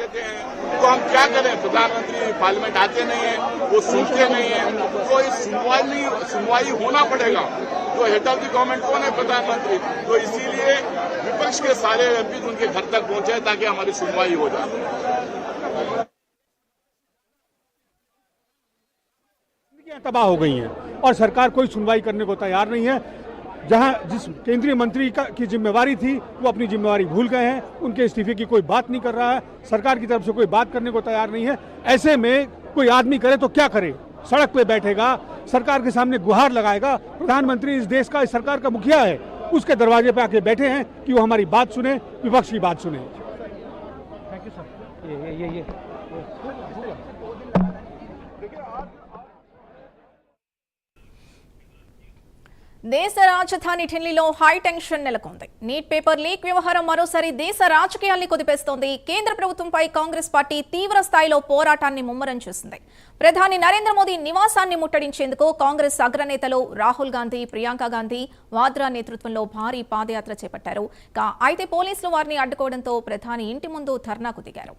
देते हैं, तो हम क्या करें? प्रधानमंत्री पार्लियामेंट आते नहीं है, वो सुनते नहीं है, तो इस सुनवाई होना पड़ेगा। जो हेड ऑफ द गवर्नमेंट कौन है? प्रधानमंत्री। तो इसीलिए विपक्ष के सारे एमपी उनके घर तक पहुंचे ताकि हमारी सुनवाई हो जाए। तबाह हो गई हैं और सरकार कोई सुनवाई करने को तैयार नहीं है। जहां जिस केंद्रीय मंत्री की जिम्मेवारी थी वो अपनी जिम्मेवारी भूल गए हैं, उनके इस्तीफे की कोई बात नहीं कर रहा है, सरकार की तरफ से कोई बात करने को तैयार नहीं है। ऐसे में कोई आदमी करे तो क्या करे? सड़क पे बैठेगा, सरकार के सामने गुहार लगाएगा। प्रधानमंत्री इस देश का, इस सरकार का मुखिया है, उसके दरवाजे पे आके बैठे हैं कि वो हमारी बात सुने, विपक्ष की बात सुने। Thank you sir. ये దేశ రాజధాని ఢిల్లీలో హై టెన్షన్ నెలకొంది. నీట్ పేపర్ లీక్ వ్యవహారం మరోసారి దేశ రాజకీయాల్ని కుదిపేస్తోంది. కేంద్ర ప్రభుత్వంపై కాంగ్రెస్ పార్టీ తీవ్ర స్థాయిలో పోరాటాన్ని ముమ్మరం చేసింది. ప్రధాని నరేంద్ర మోదీ నివాసాన్ని ముట్టడించేందుకు కాంగ్రెస్ అగ్రనేతలు రాహుల్ గాంధీ, ప్రియాంక గాంధీ వాద్రా నేతృత్వంలో భారీ పాదయాత్ర చేపట్టారు. అయితే పోలీసులు వారిని అడ్డుకోవడంతో ప్రధాని ఇంటి ముందు ధర్నాకు దిగారు.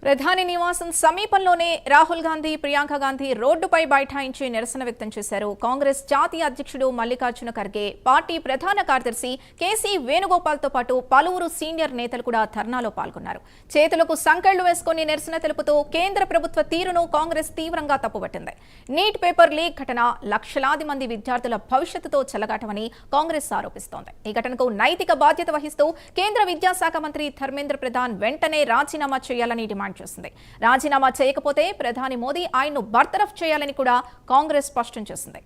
ప్రధాని నివాసం సమీపంలోనే రాహుల్ గాంధీ, ప్రియాంక గాంధీ రోడ్డుపై బైఠాయించి నిరసన వ్యక్తం చేశారు. కాంగ్రెస్ జాతీయ అధ్యక్షుడు మల్లికార్జున ఖర్గే, పార్టీ ప్రధాన కార్యదర్శి కేసీ వేణుగోపాల్తో పాటు పలువురు సీనియర్ నేతలు కూడా ధర్నాలో పాల్గొన్నారు. చేతులకు సంకెళ్లు వేసుకుని నిరసన తెలుపుతూ కేంద్ర ప్రభుత్వ తీరును కాంగ్రెస్ తీవ్రంగా తప్పుపట్టింది. నీట్ పేపర్ లీక్ ఘటన లక్షలాది మంది విద్యార్థుల భవిష్యత్తుతో చెలగాటమని కాంగ్రెస్ ఆరోపిస్తోంది. ఈ ఘటనకు నైతిక బాధ్యత వహిస్తూ కేంద్ర విద్యాశాఖ మంత్రి ధర్మేంద్ర ప్రధాన్ వెంటనే రాజీనామా చేయాలని డిమాండ్ చేసింది. రాజీనామా చేయకపోతే ప్రధాని మోదీ ఆయన్ను బర్తరఫ్ చేయాలని కూడా కాంగ్రెస్ స్పష్టం చేసింది.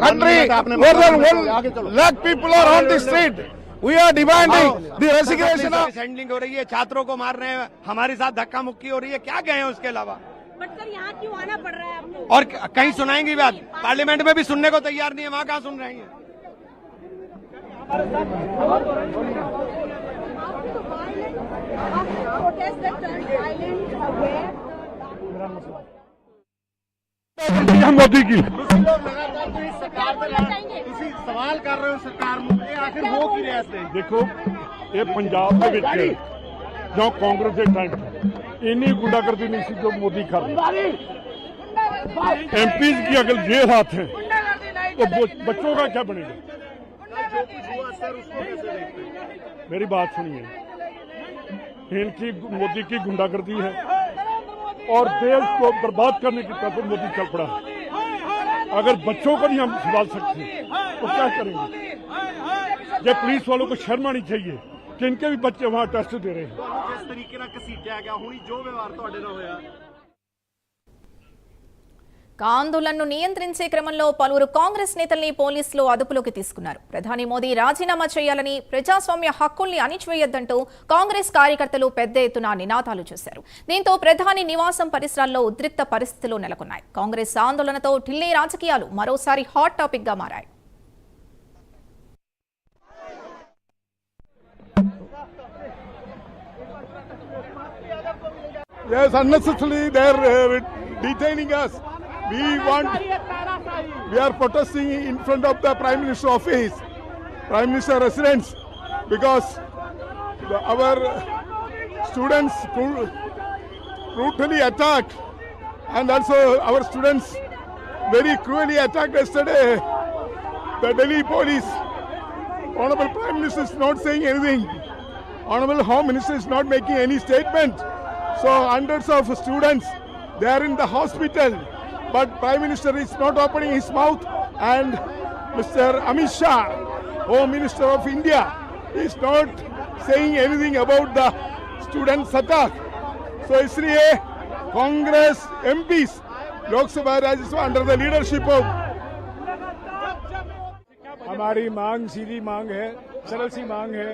Country, more than 1 lakh people are on the street. We are demanding the resignation of handling हो रही है, छात्रों को मार रहे हैं, हमारे साथ धक्का मुक्की हो रही है, क्या गए हैं उसके अलावा? बट सर यहाँ क्यों आना पड़ रहा है आपको? और कहीं सुनाएंगी बात? पार्लियामेंट में भी सुनने को तैयार नहीं है, वहाँ कहाँ सुन रहे हैं? मोदी की सवाल कर रहे हो सरकार में, आखिर हो की रहे? देखो ये पंजाब के विच जो कांग्रेस के टाइम इन्नी गुंडागर्दी नहीं सी जो मोदी कर रहे। एमपी की अगर ये हाथ है तो बच्चों का क्या बनेगा? मेरी बात सुनिए, इनकी मोदी की गुंडागर्दी है और देश को बर्बाद करने की तरफ मोदी चल पड़ा है। अगर बच्चों को नहीं हम संभाल सकते तो क्या करेंगे? ये पुलिस वालों को शर्म आनी चाहिए कि इनके भी बच्चे वहां टेस्ट दे रहे हैं। जिस तरीके ਨਾਲ ਘਸੀਟਿਆ ਗਿਆ ਹੁਣੀ ਜੋ ਵਿਵਹਾਰ ਤੁਹਾਡੇ ਨਾਲ ਹੋਇਆ। ఆందోళనను నియంత్రించే క్రమంలో పలువురు కాంగ్రెస్ నేతల్ని పోలీసులు అదుపులోకి తీసుకున్నారు. ప్రధాని మోదీ రాజీనామా చేయాలని, ప్రజాస్వామ్య హక్కుల్ని అణిచివేయొద్దంటూ కాంగ్రెస్ కార్యకర్తలు పెద్ద ఎత్తున నినాదాలు చేశారు. దీంతో ప్రధాని నివాసం పరిసరాల్లో ఉద్రిక్త పరిస్థితులు నెలకొన్నాయి. కాంగ్రెస్ ఆందోళనతో ఢిల్లీ రాజకీయాలు మరోసారి హాట్ టాపిక్ గా మారాయి. Yes, unnecessarily they are detaining us. We are protesting in front of the Prime Minister office, Prime Minister residence, because our students brutally attacked, and also our students very cruelly attacked yesterday. The Delhi police. Honorable Prime Minister is not saying anything. Honorable Home Minister is not making any statement. So hundreds of students, they are in the hospital, but Prime Minister is not opening his mouth, and Mr. Amit Shah, Home Minister of India is not saying anything about the student Satak. So इसलिए Congress MPs Lok Sabha Rajya Sabha under the leadership of हमारी मांग सीधी मांग है, सरल सी मांग है।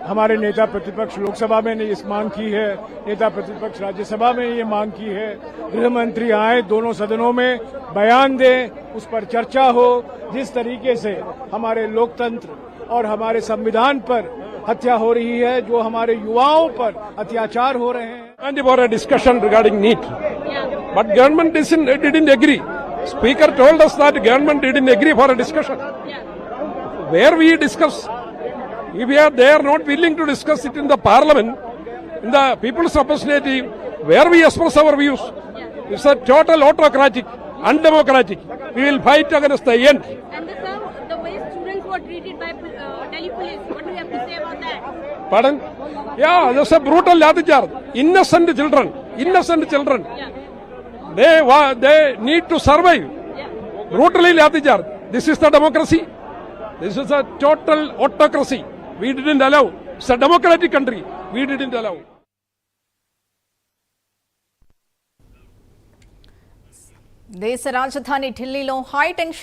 हमारे नेता प्रतिपक्ष लोकसभा में ने इस मांग की है, नेता प्रतिपक्ष राज्यसभा में ये मांग की है। गृह मंत्री आए दोनों सदनों में, बयान दें, उस पर चर्चा हो। जिस तरीके से हमारे लोकतंत्र और हमारे संविधान पर हत्या हो रही है, जो हमारे युवाओं पर अत्याचार हो रहे हैं। And for a discussion regarding NEET, but government didn't agree. Speaker told us that government didn't agree for a discussion. Where we discuss, if they are not willing to discuss it in the parliament, in the people's representative, where we express our views, it's a total autocratic, undemocratic. We will fight against the end. And the way students were treated by Delhi police, what do you have to say about that? Pardon? Yeah, that's a brutal attitude. Innocent children. Yeah. They need to survive. Yeah. Brutally attitude. This is the democracy. This is a total autocracy. We didn't allow. It's a democratic country. We didn't allow. దేశ రాజధాని ఢిల్లీలో high tension